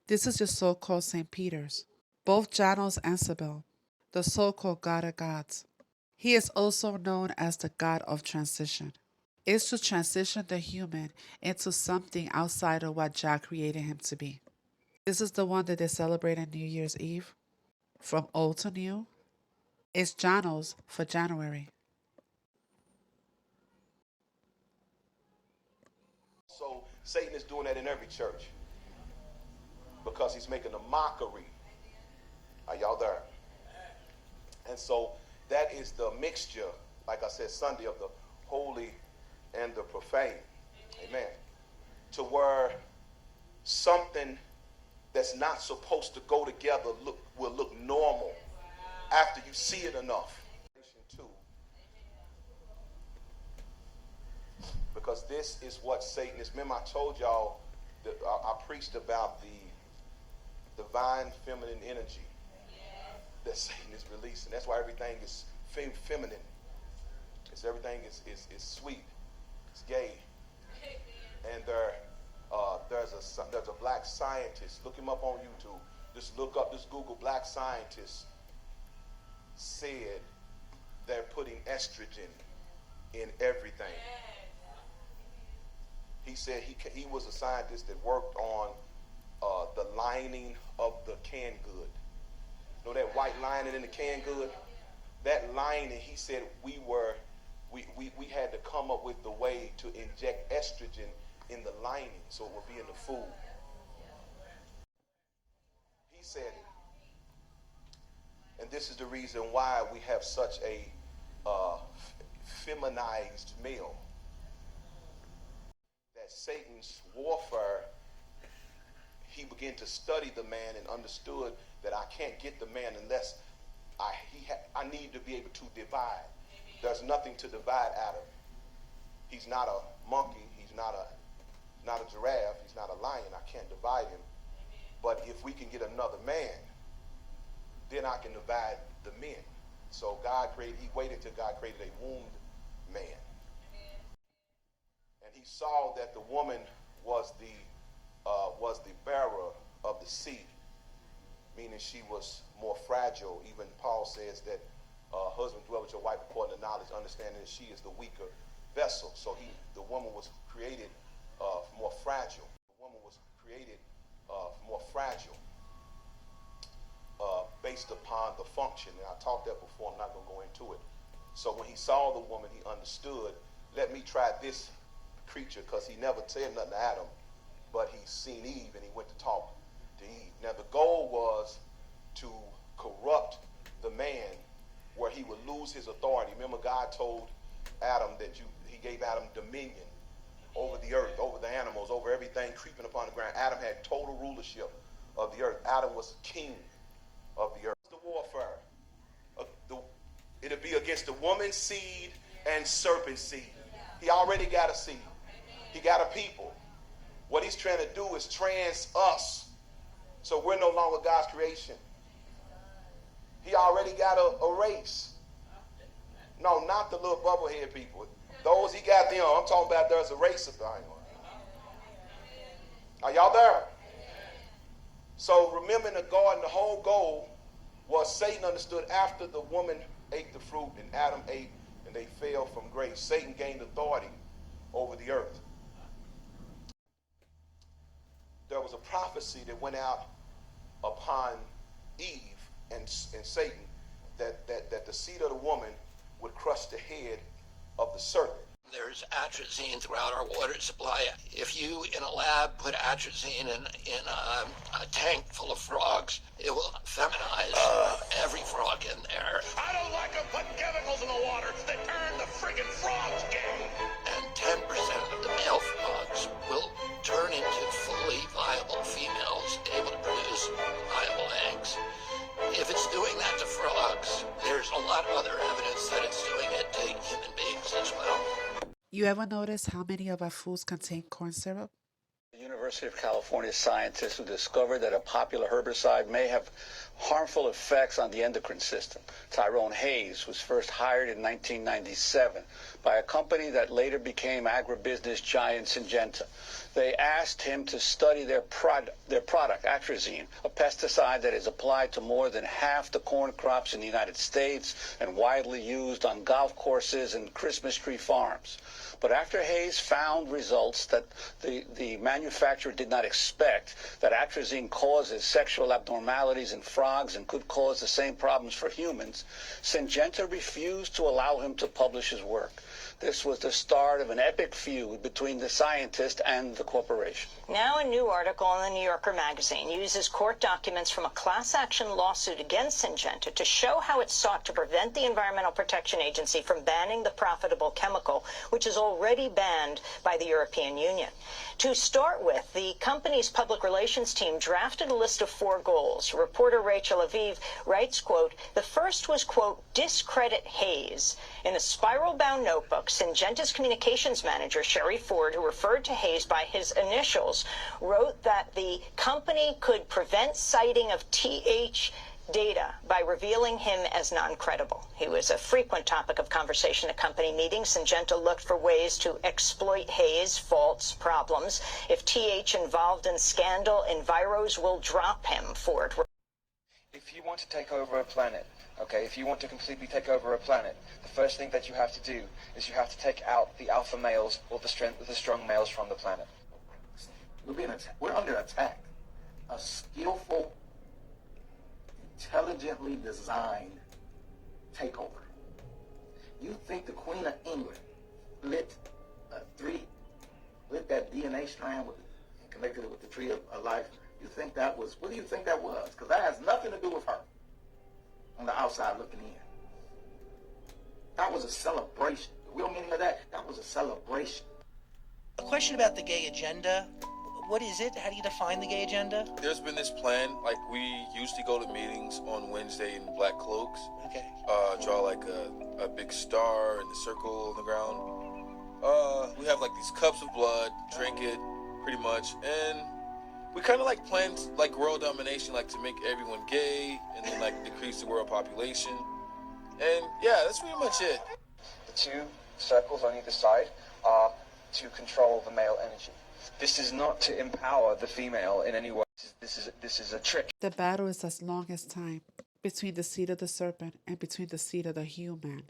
This is the so-called St. Peter's, both Janos and Cybele, the so-called God of gods. He is also known as the God of transition. It's to transition the human into something outside of what Jah created him to be. This is the one that they celebrate on New Year's Eve, from old to new. It's Janos for January. So Satan is doing that in every church because he's making a mockery. Are y'all there? And so that is the mixture, like I said Sunday, of the holy and the profane. Amen. To where something that's not supposed to go together will look normal after you see it enough. Because this is what Satan is. Remember I told y'all that I preached about the divine feminine energy that Satan is releasing. That's why everything is feminine. It's everything is sweet. It's gay. And there's a black scientist. Look him up on YouTube. Just Google black scientist said they're putting estrogen in everything. He said he was a scientist that worked on the lining of the canned good. You know that white lining in the canned good? That lining, he said we had to come up with the way to inject estrogen in the lining so it would be in the food. He said it. And this is the reason why we have such a feminized male. That Satan's warfare, he began to study the man and understood that I can't get the man unless I need to be able to divide. There's nothing to divide Adam. He's not a monkey. He's not a giraffe. He's not a lion. I can't divide him. But if we can get another man, then I can divide the men. So he waited till God created a wombed man. And he saw that the woman was the bearer of the seed, meaning she was more fragile. Even Paul says that husband dwell with your wife according to knowledge, understanding that she is the weaker vessel. So the woman was created more fragile. The woman was created more fragile based upon the function. And I talked that before. I'm not going to go into it. So when he saw the woman, he understood. Let me try this creature, because he never said nothing to Adam, but he seen Eve and he went to talk to Eve. Now the goal was to corrupt the man where he would lose his authority. Remember, God told Adam that he gave Adam dominion over the earth, over the animals, over everything creeping upon the ground. Adam had total rulership of the earth. Adam was king of the earth. The warfare, it'll be against the woman's seed and serpent seed. He already got a seed. He got a people. What he's trying to do is trans us, so we're no longer God's creation. He already got a race. No, not the little bubblehead people. Those he got them. I'm talking about there's a race behind them. Are y'all there? So remember in the garden, the whole goal was Satan understood after the woman ate the fruit and Adam ate and they fell from grace. Satan gained authority over the earth. There was a prophecy that went out upon Eve and Satan that the seed of the woman would crush the head of the serpent. There's atrazine throughout our water supply. If you, in a lab, put atrazine in a tank full of frogs, it will feminize every frog in there. I don't like them putting chemicals in the water that turn the friggin' frogs gay. And 10% of the male frogs will turn into fully viable females, able to produce viable eggs. If it's doing that to frogs, there's a lot of other evidence that it's doing it to human beings as well. You ever notice how many of our foods contain corn syrup? The University of California scientists who discovered that a popular herbicide may have harmful effects on the endocrine system. Tyrone Hayes was first hired in 1997 by a company that later became agribusiness giant Syngenta. They asked him to study their product, atrazine, a pesticide that is applied to more than half the corn crops in the United States and widely used on golf courses and Christmas tree farms. But after Hayes found results that the manufacturer did not expect, that atrazine causes sexual abnormalities in frogs and could cause the same problems for humans, Syngenta refused to allow him to publish his work. This was the start of an epic feud between the scientist and the corporation. Now a new article in the New Yorker magazine uses court documents from a class action lawsuit against Syngenta to show how it sought to prevent the Environmental Protection Agency from banning the profitable chemical, which is already banned by the European Union. To start with, the company's public relations team drafted a list of 4 goals. Reporter Rachel Aviv writes, quote, the first was, quote, discredit Hayes. In a spiral-bound notebook, Syngenta's communications manager, Sherry Ford, who referred to Hayes by his initials, wrote that the company could prevent citing of TH data by revealing him as non-credible. He was a frequent topic of conversation at company meetings. Syngenta looked for ways to exploit Hayes' faults, problems. If TH involved in scandal, Enviros will drop him, Ford. If you want to take over a planet, okay, if you want to completely take over a planet, the first thing that you have to do is you have to take out the alpha males or the strong males from the planet. We're under attack. A skillful, intelligently designed takeover. You think the Queen of England lit that DNA strand and connected it with the tree of life? You think that was, what do you think that was? Because that has nothing to do with her on the outside looking in. That was a celebration. The real meaning of that was a celebration. A question about the gay agenda. What is it? How do you define the gay agenda? There's been this plan, like we usually go to meetings on Wednesday in black cloaks. Okay. Draw like a big star and a circle on the ground. We have like these cups of blood, drink it pretty much, and we kind of like plan like world domination, like to make everyone gay and then like decrease the world population. And yeah, that's pretty much it. The 2 circles on either side are to control the male energy. This is not to empower the female in any way. This is a trick. The battle is as long as time between the seed of the serpent and between the seed of the human.